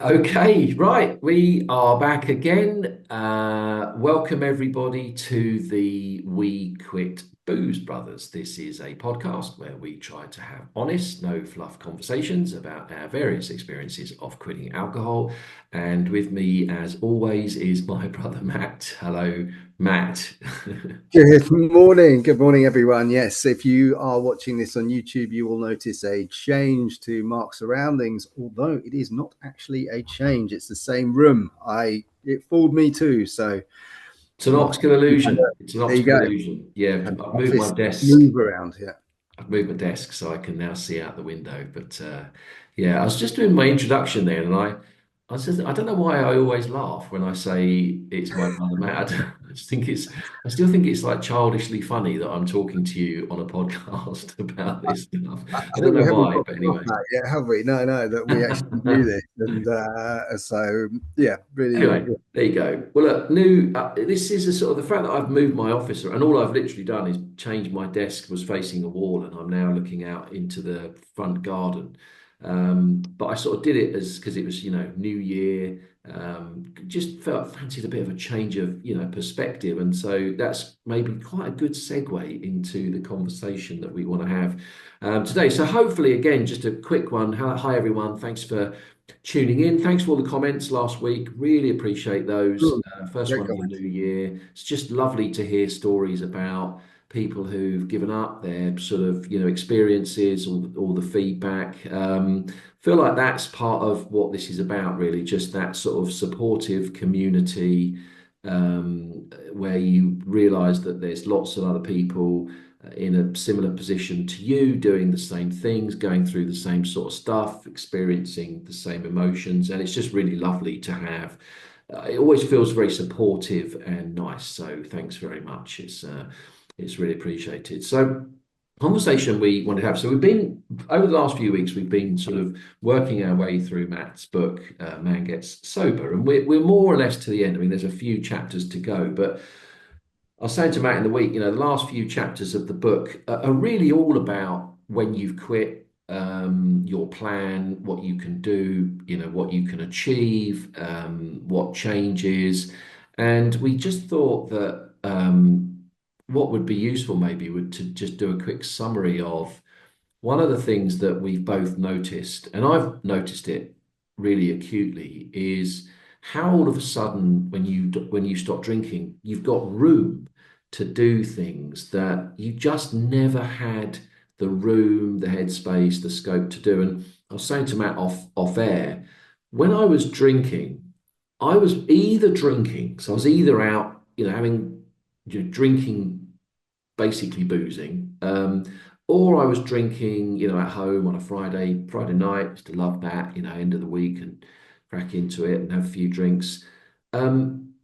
Okay, right. We are back again. Welcome everybody to the We Quit Booze Brothers. This is a podcast where we try to have honest, no fluff conversations about our various experiences of quitting alcohol. And with me, as always, is my brother Matt. Hello, Matt. Good morning, everyone. Yes, if you are watching this on YouTube, you will notice a change to Mark's surroundings, although it is not actually a change. It's the same room. It fooled me too. So It's an Mark, optical illusion. It's an there you optical go. illusion. Yeah, An I've moved my office desk. move around here. I've moved my desk so I can now see out the window. But yeah, I was just doing my introduction there, and I said, I don't know why I always laugh when I say it's my brother Matt. I just think I still think it's like childishly funny that I'm talking to you on a podcast about this stuff. I I don't think know we haven't why, got but off anyway. that yet, have we? No, that we actually do this, and so yeah, really. Anyway, there you go. Well, look, new. This is a sort of the fact that I've moved my office, and all I've literally done is changed my desk was facing a wall, and I'm now looking out into the front garden. But I sort of did it as because it was, New Year. Just felt fancied a bit of a change of, perspective, and so that's maybe quite a good segue into the conversation that we want to have today. So hopefully, again, just a quick one. Hi everyone. Thanks for tuning in. Thanks for all the comments last week. Really appreciate those. First Great one of the comments. new year. It's just lovely to hear stories about people who've given up their sort of, experiences, all the feedback. Feel like that's part of what this is about, really, just that sort of supportive community where you realize that there's lots of other people in a similar position to you, doing the same things, going through the same sort of stuff, experiencing the same emotions. And it's just really lovely to have. It always feels very supportive and nice. So thanks very much. It's really appreciated. So conversation we want to have. So we've been over the last few weeks, we've been sort of working our way through Matt's book, Man Gets Sober, and we're more or less to the end. I mean, there's a few chapters to go, but I was saying to Matt in the week, the last few chapters of the book are really all about when you've quit, your plan, what you can do, what you can achieve, what changes. And we just thought that what would be useful maybe would to just do a quick summary of one of the things that we've both noticed, and I've noticed it really acutely, is how all of a sudden, when you stop drinking, you've got room to do things that you just never had the room, the headspace, the scope to do. And I was saying to Matt off air, when I was drinking, I was either drinking, so I was either out, having drinking basically boozing. Or I was drinking, at home on a Friday night. Used to love that, end of the week and crack into it and have a few drinks. Um,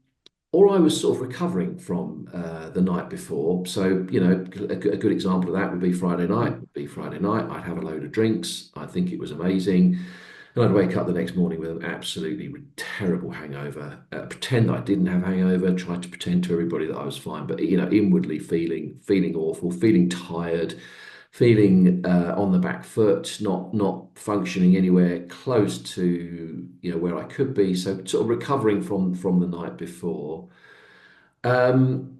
or I was sort of recovering from the night before. So, a good example of that would be Friday night. Would be Friday night. I'd have a load of drinks. I think it was amazing. And I'd wake up the next morning with an absolutely terrible hangover. Pretend that I didn't have a hangover. Tried to pretend to everybody that I was fine, but inwardly feeling awful, feeling tired, feeling on the back foot, not functioning anywhere close to where I could be. So sort of recovering from the night before. Um,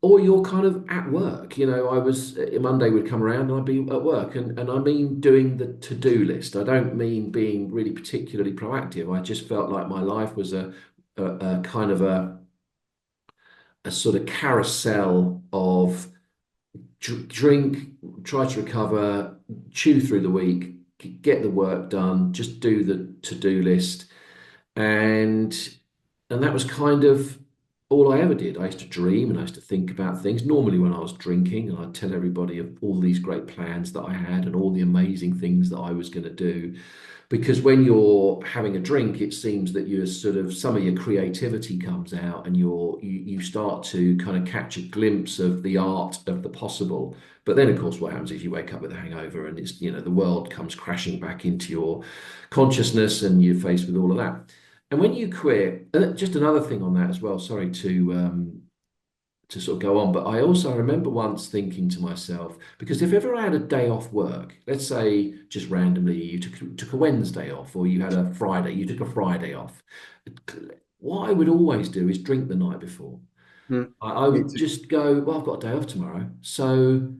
or you're kind of at work. I was Monday would come around and I'd be at work, and I mean doing the to-do list. I don't mean being really particularly proactive. I just felt like my life was a kind of a sort of carousel of drink, try to recover, chew through the week, get the work done, just do the to-do list, and that was kind of all I ever did. I used to dream and I used to think about things. Normally, when I was drinking, and I'd tell everybody of all these great plans that I had and all the amazing things that I was going to do. Because when you're having a drink, it seems that you're sort of some of your creativity comes out, and you start to kind of catch a glimpse of the art of the possible. But then, of course, what happens is you wake up with a hangover, and it's the world comes crashing back into your consciousness, and you're faced with all of that. And when you quit, just another thing on that as well. Sorry to to sort of go on. But I remember once thinking to myself, because if ever I had a day off work, let's say just randomly you took a Wednesday off, or you had a Friday, you took a Friday off, what I would always do is drink the night before. Mm. I Me would too. just go, well, I've got a day off tomorrow, so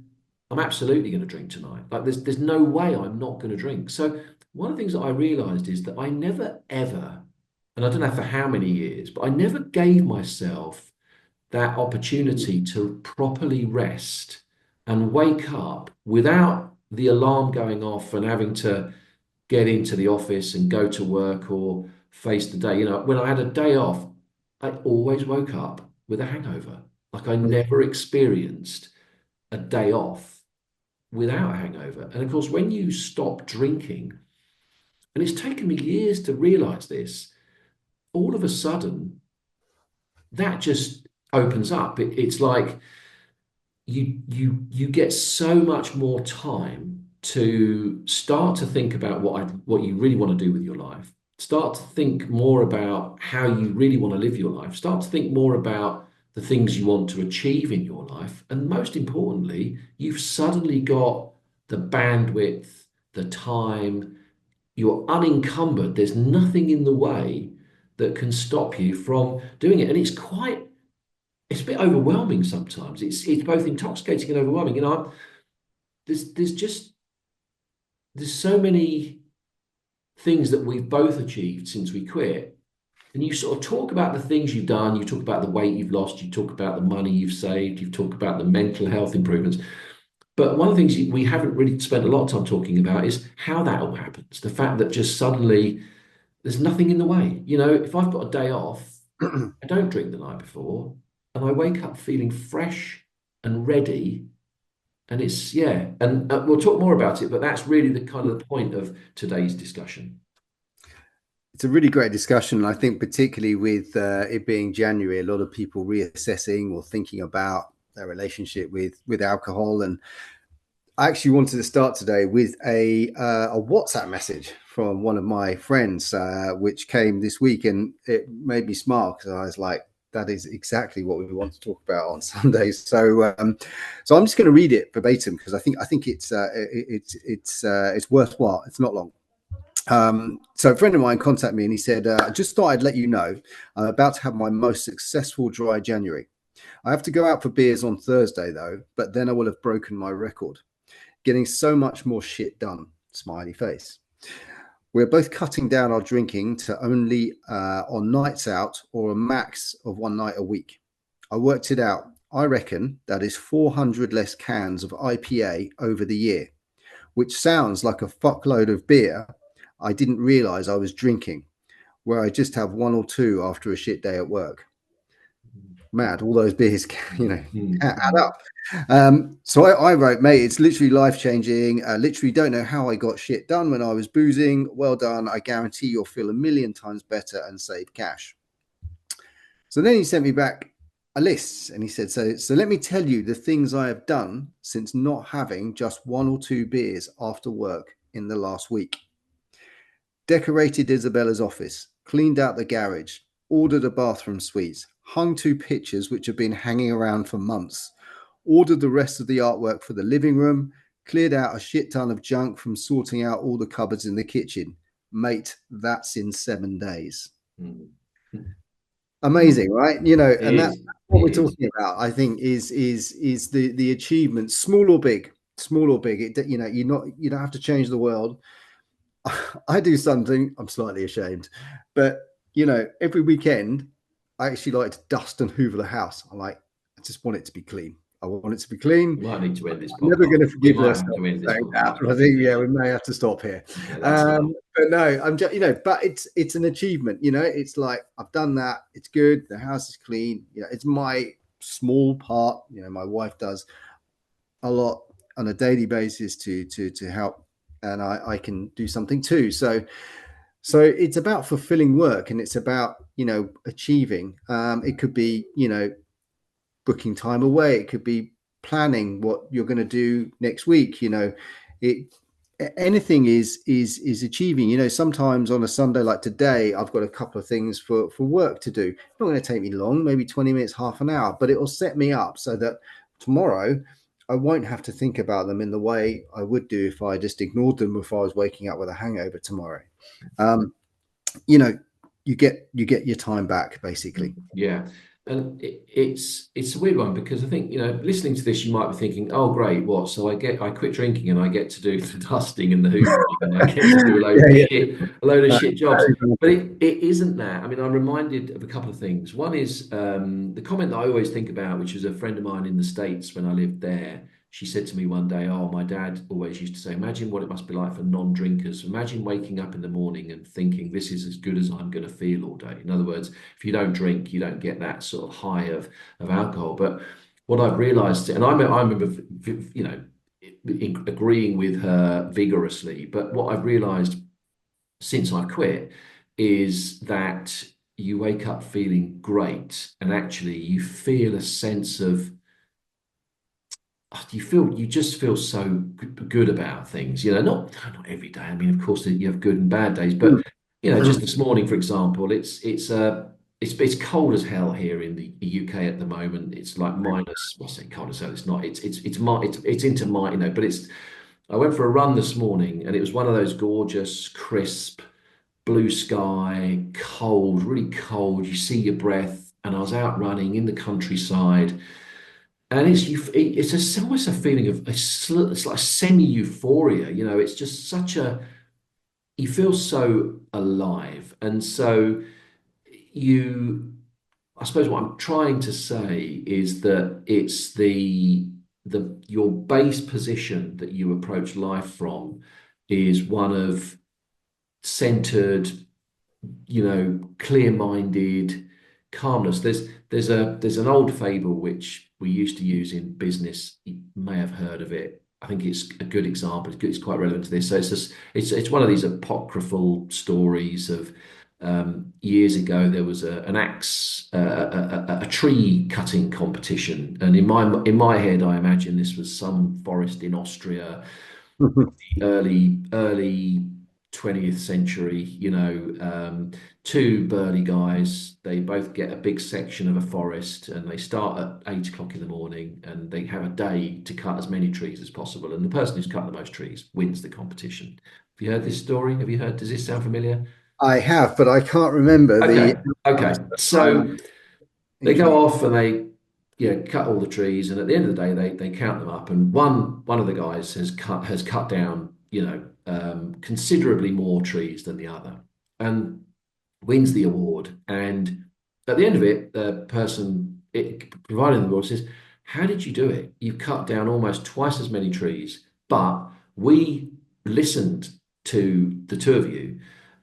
I'm absolutely going to drink tonight. Like there's no way I'm not going to drink. So one of the things that I realized is that I never ever, and I don't know for how many years, but I never gave myself that opportunity to properly rest and wake up without the alarm going off and having to get into the office and go to work or face the day. You know, when I had a day off, I always woke up with a hangover. Like I Yeah. never experienced a day off without a hangover. And of course, when you stop drinking, and it's taken me years to realize this, all of a sudden that just opens up. It's like you get so much more time to start to think about what you really want to do with your life. Start to think more about how you really want to live your life. Start to think more about the things you want to achieve in your life. And most importantly, you've suddenly got the bandwidth, the time, you're unencumbered. There's nothing in the way that can stop you from doing it. And it's a bit overwhelming sometimes. It's both intoxicating and overwhelming. You know, there's just there's so many things that we've both achieved since we quit. And you sort of talk about the things you've done, you talk about the weight you've lost, you talk about the money you've saved, you talk about the mental health improvements. But one of the things we haven't really spent a lot of time talking about is how that all happens. The fact that just suddenly there's nothing in the way. You know, if I've got a day off, I don't drink the night before, and I wake up feeling fresh and ready. And it's, yeah, and we'll talk more about it, but that's really the kind of the point of today's discussion. It's a really great discussion. I think, particularly with it being January, a lot of people reassessing or thinking about their relationship with alcohol. And I actually wanted to start today with a WhatsApp message from one of my friends, which came this week, and it made me smile because I was like, "That is exactly what we want to talk about on Sundays." So I'm just going to read it verbatim because I think it's worthwhile. It's not long. So a friend of mine contacted me and he said, I just thought I'd let you know I'm about to have my most successful dry January. I have to go out for beers on Thursday though, but then I will have broken my record. Getting so much more shit done. Smiley face. We're both cutting down our drinking to only on nights out or a max of one night a week. I worked it out. I reckon that is 400 less cans of IPA over the year, which sounds like a fuckload of beer I didn't realize I was drinking, where I just have one or two after a shit day at work. Mad, all those beers, add up. So I wrote, mate, it's literally life changing. Literally don't know how I got shit done when I was boozing. Well done. I guarantee you'll feel a million times better and save cash. So then he sent me back a list and he said, so let me tell you the things I have done since not having just one or two beers after work in the last week. Decorated Isabella's office, cleaned out the garage, ordered a bathroom suite, hung two pictures which have been hanging around for months, ordered the rest of the artwork for the living room, cleared out a shit ton of junk from sorting out all the cupboards in the kitchen. Mate, that's in 7 days. Mm. Amazing, right? It And that's is. what It we're is. talking about. I think is the achievement, small or big, small or big. You don't have to change the world. I do something I'm slightly ashamed, but every weekend I actually like to dust and hoover the house. I just want it to be clean. I want it to be clean. We might need to end this I'm never going podcast. to We forgive might have myself to end for this saying that. podcast But I because think, yeah, we may have to stop here. yeah, that's enough. But no, I'm just, but it's an achievement. It's like I've done that. It's good. The house is clean. It's my small part. My wife does a lot on a daily basis to help, and I can do something too. So it's about fulfilling work, and it's about achieving. It could be booking time away. It could be planning what you're going to do next week. It anything is achieving. Sometimes on a Sunday like today, I've got a couple of things for work to do. Not going to take me long, maybe 20 minutes, half an hour, but it will set me up so that tomorrow I won't have to think about them in the way I would do if I just ignored them if I was waking up with a hangover tomorrow. um, you know you get your time back basically. Yeah. And it's a weird one because I think, listening to this, you might be thinking, oh, great, what? So I quit drinking and I get to do the dusting and the hoovering and I get to do Yeah, a load of yeah. shit jobs. But it isn't that. I mean, I'm reminded of a couple of things. One is the comment that I always think about, which was a friend of mine in the States when I lived there. She said to me one day, oh, my dad always used to say, imagine what it must be like for non-drinkers. Imagine waking up in the morning and thinking this is as good as I'm going to feel all day. In other words, if you don't drink, you don't get that sort of high of alcohol. But what I've realized, and I remember, agreeing with her vigorously, but what I've realized since I quit is that you wake up feeling great and actually you feel a sense of you just feel so good about things, not every day. I mean, of course, you have good and bad days, but just this morning, for example, it's cold as hell here in the UK at the moment. It's like minus, what's it, cold as hell? It's not. It's into my, but it's. I went for a run this morning, and it was one of those gorgeous, crisp, blue sky, cold, really cold. You see your breath, and I was out running in the countryside and it's almost a feeling of it's like semi euphoria. It's just such a you feel so alive, and so you. I suppose what I'm trying to say is that it's the your base position that you approach life from is one of centered, clear-minded calmness. There's an old fable which we used to use in business. You may have heard of it. I think it's a good example. It's quite relevant to this. So it's one of these apocryphal stories of years ago. There was an axe, a tree cutting competition, and in my head, I imagine this was some forest in Austria, early 20th century, two burly guys. They both get a big section of a forest and they start at 8 o'clock in the morning and they have a day to cut as many trees as possible. And the person who's cut the most trees wins the competition. Have you heard this story? Have you heard? Does this sound familiar? I have, but I can't remember the Okay. Okay. outcomes. I'm So they go intrigued. off and they cut all the trees, and at the end of the day they count them up, and one of the guys has cut down considerably more trees than the other and wins the award. And at the end of it, the person providing the award says, how did you do it? You cut down almost twice as many trees, but we listened to the two of you,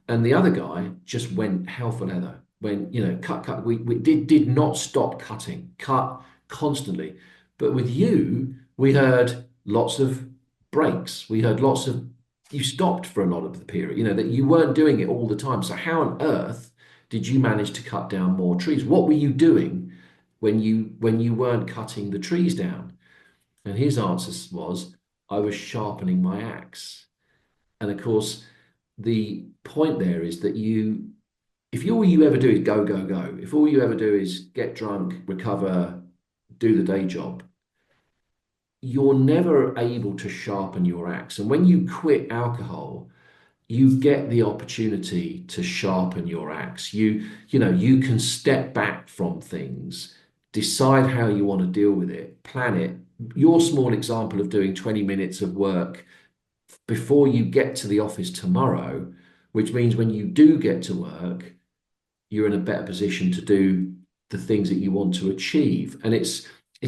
and the other guy just went hell for leather. When cut. We did not stop cutting, cut constantly. But with you, we heard lots of breaks. We heard lots of you stopped for a lot of the period. That you weren't doing it all the time. So how on earth did you manage to cut down more trees? What were you doing when you weren't cutting the trees down? And his answer was, I was sharpening my axe. And of course, the point there is that if all you ever do is go, go, go, if all you ever do is get drunk, recover, do the day job, you're never able to sharpen your axe. And when you quit alcohol, you get the opportunity to sharpen your axe. You can step back from things, decide how you want to deal with it, plan it. Your small example of doing 20 minutes of work before you get to the office tomorrow, which means when you do get to work, you're in a better position to do the things that you want to achieve. And it's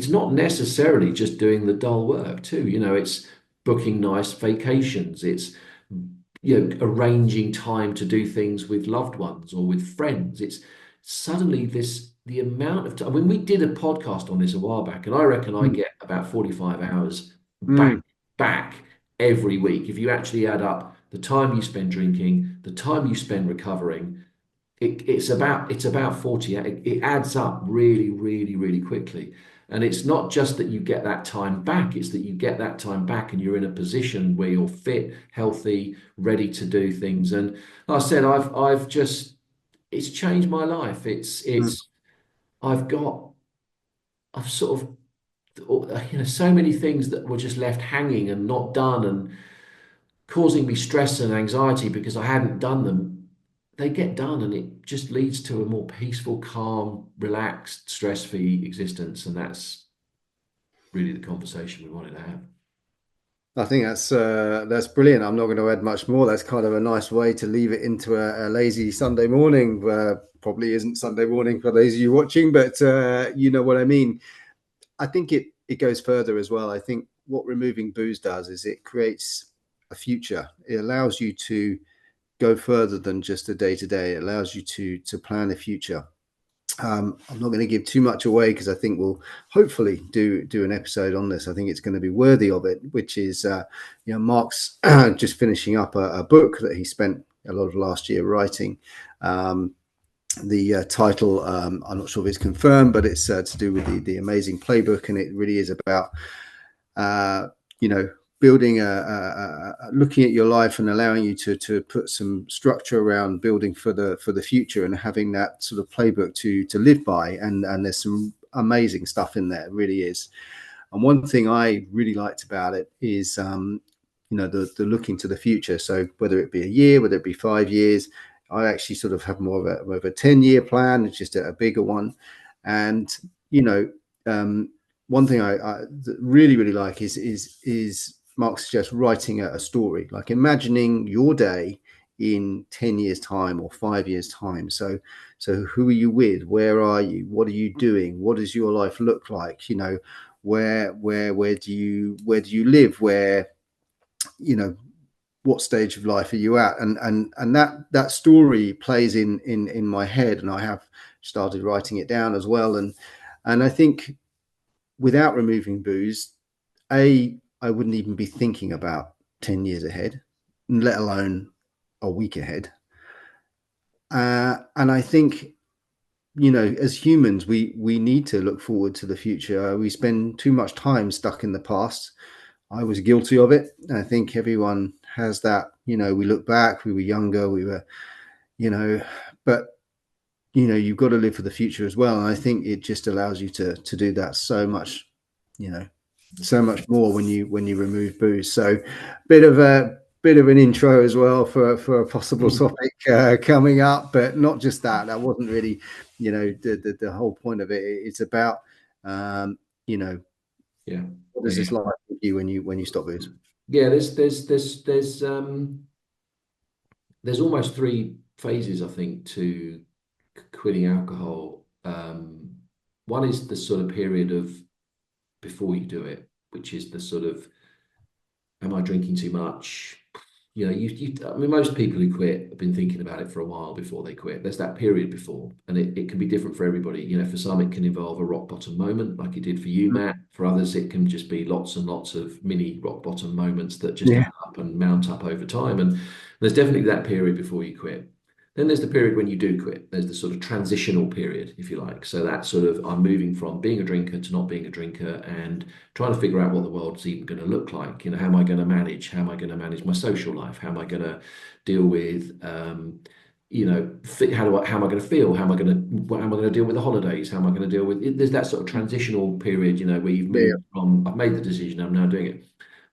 not necessarily just doing the dull work too. It's booking nice vacations. It's arranging time to do things with loved ones or with friends. It's suddenly the amount of time. When we did a podcast on this a while back, and I reckon I Mm, get about 45 hours mm, back every week. If you actually add up the time you spend drinking, the time you spend recovering, it's about 40. It adds up really, really, really quickly. And it's not just that you get that time back, it's that you get that time back and you're in a position where you're fit, healthy, ready to do things. And like I said, I've just it's changed my life. Mm. I've got I've sort of so many things that were just left hanging and not done and causing me stress and anxiety because I hadn't done them. They get done and it just leads to a more peaceful, calm, relaxed, stress-free existence. And that's really the conversation we wanted to have. I think that's brilliant. I'm not going to add much more. That's kind of a nice way to leave it into a lazy Sunday morning. Probably isn't Sunday morning for those of you watching, but you know what I mean. I think it goes further as well. I think what removing booze does is it creates a future. It allows you to go further than just a day to day. It allows you to plan a future. I'm not going to give too much away because I think we'll hopefully do an episode on this. I think it's going to be worthy of it, which is Mark's just finishing up a book that he spent a lot of last year writing. The title, I'm not sure if it's confirmed, but it's to do with the amazing playbook, and it really is about uh, you know building looking at your life and allowing you to put some structure around building for the future and having that sort of playbook to live by. And there's some amazing stuff in there, it really is. And one thing I really liked about it is, the looking to the future. So whether it be a year, whether it be 5 years, I actually sort of have more of a 10-year plan. It's just a bigger one. And, you know, one thing I really, really like is Mark suggests writing a story, like imagining your day in 10 years time or 5 years time. So who are you with? Where are you? What are you doing? What does your life look like? Where do you live? Where, what stage of life are you at? And that story plays in my head, and I have started writing it down as well. And I think without removing booze, I wouldn't even be thinking about 10 years ahead, let alone a week ahead. And I think, as humans, we need to look forward to the future. We spend too much time stuck in the past. I was guilty of it. I think everyone has that. We look back, we were younger, you know, but you've got to live for the future as well. And I think it just allows you to do that so much, you know, so much more when you remove booze. So bit of an intro as well for a possible topic coming up, but not just that. That wasn't really, the whole point of it. It's about, um, you know, Yeah. what does Yeah. this like with you when you stop booze? Yeah, there's almost three phases, I think, to quitting alcohol. One is the sort of period of before you do it, which is the sort of, am I drinking too much? I mean, most people who quit have been thinking about it for a while before they quit. There's that period before, and it can be different for everybody. For some, it can involve a rock bottom moment, like it did for you, Matt. For others, it can just be lots and lots of mini rock bottom moments that just Yeah. add up and mount up over time. And there's definitely that period before you quit. Then there's the period when you do quit. There's the sort of transitional period, if you like. So that's sort of, I'm moving from being a drinker to not being a drinker and trying to figure out what the world's even going to look like. How am I going to manage? How am I going to manage my social life? How am I going to deal with, how am I going to feel? How am I going to deal with the holidays? How am I going to deal with? There's that sort of transitional period, where you've Yeah. moved from, I've made the decision, I'm now doing it.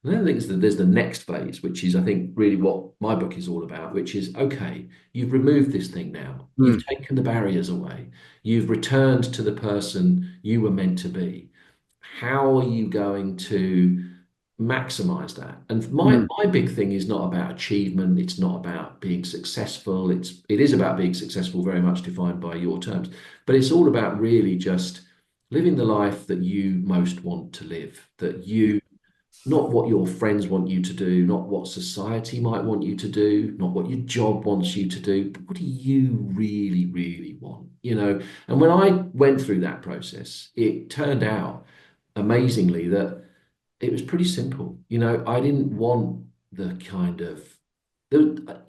And then I think there's the next phase, which is, I think, really what my book is all about, which is, okay, you've removed this thing now. You've Mm, taken the barriers away. You've returned to the person you were meant to be. How are you going to maximize that? And my mm, my big thing is not about achievement. It's not about being successful. It is about being successful, very much defined by your terms. But it's all about really just living the life that you most want to live, that yeah. you not what your friends want you to do, not what society might want you to do, not what your job wants you to do, but what do you really, really want? And when I went through that process, it turned out amazingly that it was pretty simple. I didn't want the kind of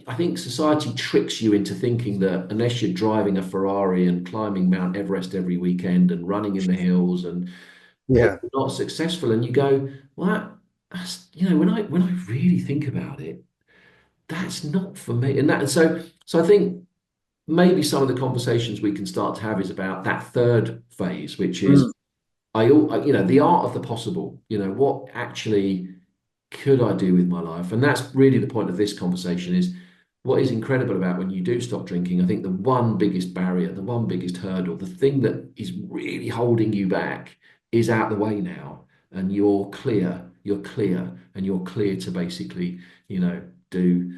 I think society tricks you into thinking that unless you're driving a Ferrari and climbing Mount Everest every weekend and running in the hills and or Yeah. not successful, and you go, well, that's, when I really think about it, that's not for me. And so I think maybe some of the conversations we can start to have is about that third phase, which is Mm. the art of the possible. What actually could I do with my life? And that's really the point of this conversation is what is incredible about when you do stop drinking. I think the one biggest barrier, the one biggest hurdle, the thing that is really holding you back is out the way now. And and you're clear to basically, do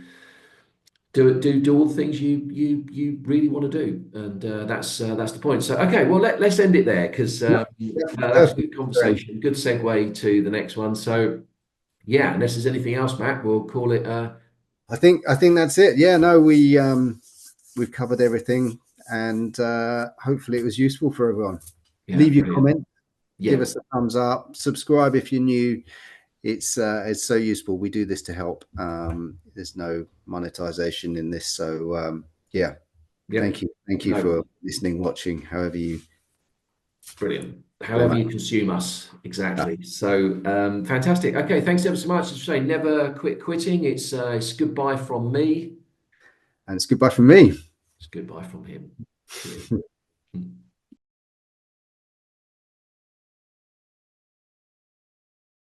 do all the things you really want to do, and that's the point. So okay, well let's end it there because Yep. Yep. that was a Perfect. good conversation, good segue to the next one. So yeah, unless there's anything else, Matt, we'll call it. I think that's it. Yeah, no, we've covered everything, and hopefully it was useful for everyone. Yeah, Leave your brilliant. comment, give Yeah, us a thumbs up, subscribe if you're new. It's so useful. We do this to help. There's no monetization in this, so yeah. yeah, Thank you no, for listening, watching, however you brilliant. very However much. you consume us, exactly. So fantastic. Okay, thanks ever so much. As I say, never quit quitting. It's goodbye from me. And it's goodbye from me. It's goodbye from him. Cheers.